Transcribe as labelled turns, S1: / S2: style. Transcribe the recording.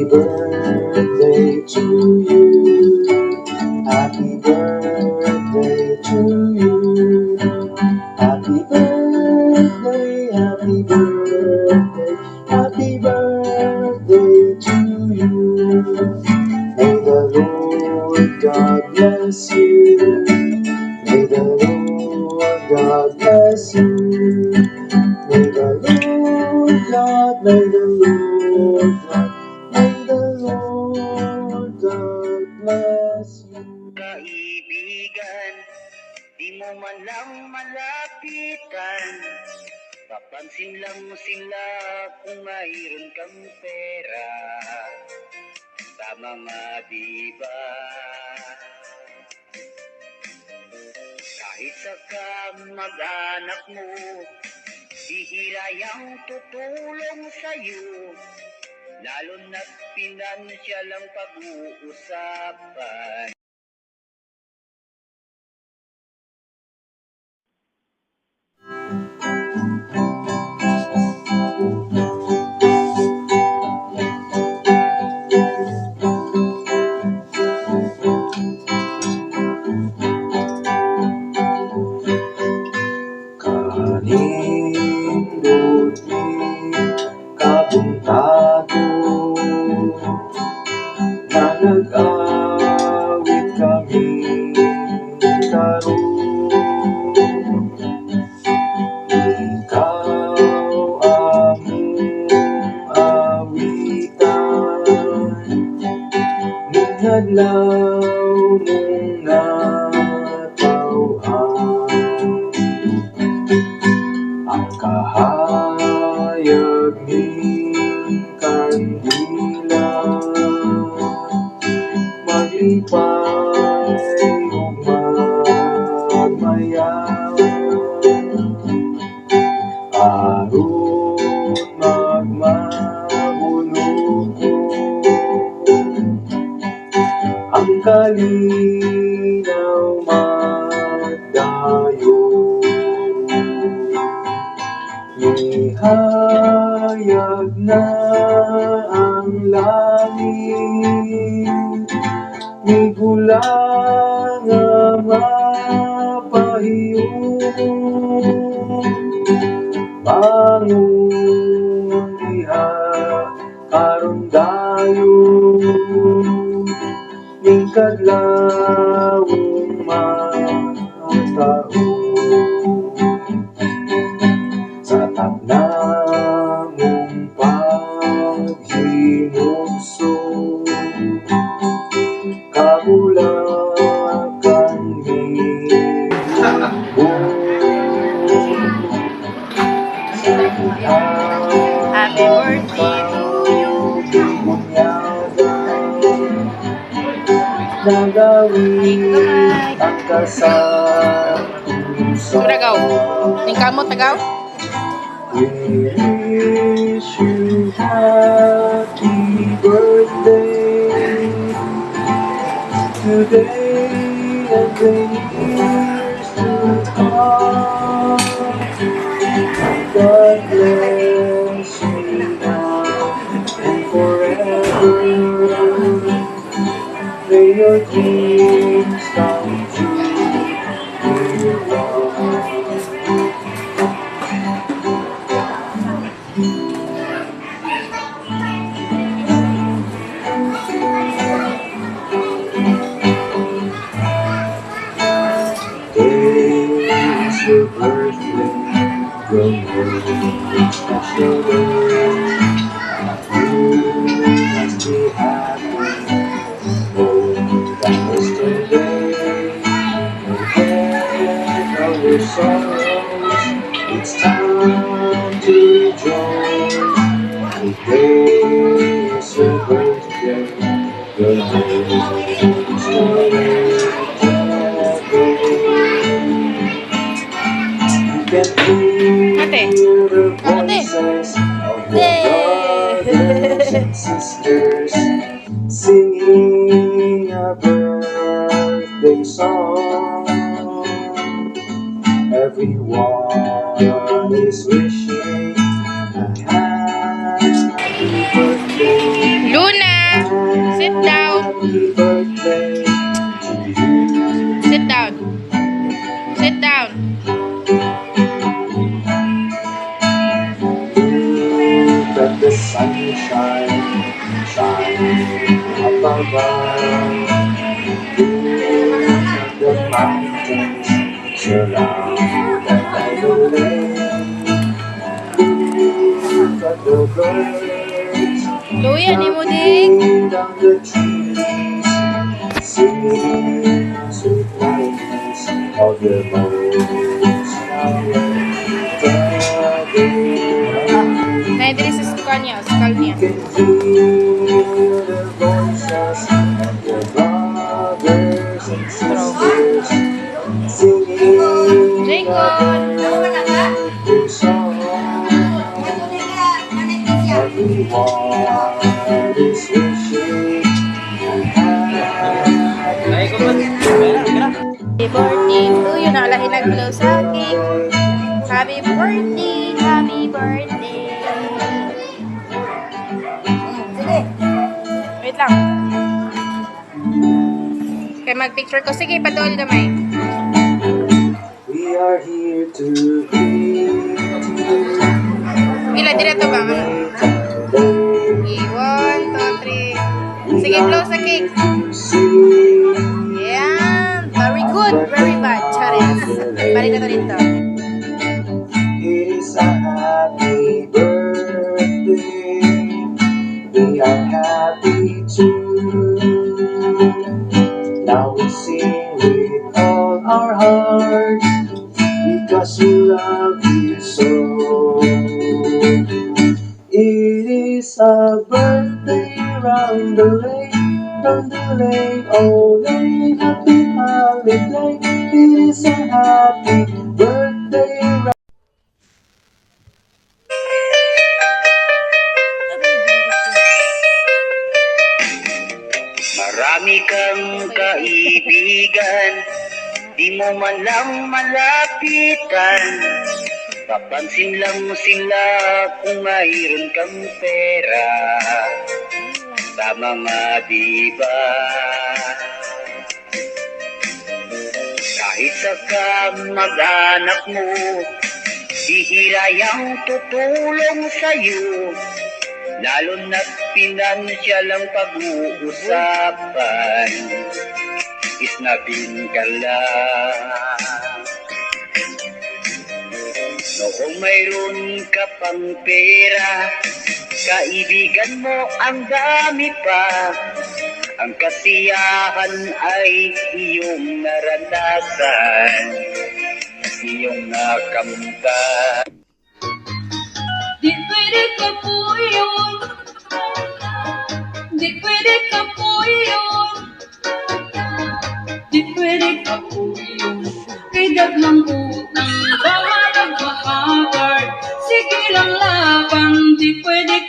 S1: Happy birthday to you. Happy birthday to you. Happy birthday, happy birthday, happy birthday to you. May the Lord God bless you. May the Lord God bless you. May the Lord God, may the Lord God, may the Lord God bless you.
S2: Kaibigan, di mo man lang malapitan, papansin lang mo sila kung mayroon kang pera. Tama nga diba? Kahit sa kamag-anak mo, bihira yang tutulong sa'yo, lalo na't pinansyal ang pag-uusapan.
S1: Kanindot ni kabuntado na nag-awit kami karon. Ikaw among awitan, ninadlaw mong natawhan. Ang kahayag ning kandila, maglipay ug magmayaw, aron magmahulog ang kalinaw magdayon. Ihayag na ang langit, may gulang nga mapahiyong. Bangon diha karon dayon, ning kadlawong matahon. Sa taknamong paghinugso, kabulakan
S3: Happy birthday to you.
S1: Nagawin ang kasapusan.
S3: Tagaw. Tingkamo tagaw.
S1: We wish you happy birthday today and the years to come. God bless you now and forever. May your dreams come true, dear one. Today's your birthday, your most special day. You must be happy, oh, that yesterday. Forget all your sorrows, it's time to rejoice. Today is your birthday, your most special day. Can hear the voices of your brothers and sisters singing a birthday song. Everyone is wishing a happy birthday.
S3: Luna! Sit down.
S1: Happy birthday to you.
S3: Sit down. Sit down.
S1: Let the sunshine shine above us. Let the mountains surround by the lake. Let the birds
S3: Luya ni mo dig.
S1: down the trees, singing sweet melodies of the most
S3: Na diri sa skull niya.
S1: can hear the voices of your brothers and sisters singing
S3: Jingle.
S1: a birthday song. Everyone is wishing
S3: Happy birthday to you. Naalahin nag-blow sa cake. Happy birthday. Happy birthday. Sige. Wait lang. Kaya mag-picture ko. Sige, padool gamay.
S1: we are here to greet you.
S3: Gila, direto ba? Okay, 1, 2, 3. Sige, blow sa cake. Yan. Very good. Very bad. Charis. Balik na to dito.
S1: It is a happy birthday. We are happy too. Now we sing with all our hearts because we love you so. It is a birthday round the lake, oh lake, happy holiday. It is a happy birthday round.
S2: Marami kang kaibigan, di mo man lang malapitan. Papansin lang sila kung mayroon kang pera. Tama nga diba? Kahit sa kamag-anak mo, bihira yang tutulong sa'yo. Lalo na't pinansyal ang pag-uusapan, isnabing ka lang. Noong mayroon ka pang pera, kaibigan mo ang dami pa. Ang kasiyahan ay iyong naranasan, iyong nakamtan.
S4: Di pwede ka po yun. Di pwede ka po yun. Di pwede ka po yun. Kay daghang utang, bahalag mahagard. Sige lang labang, di pwede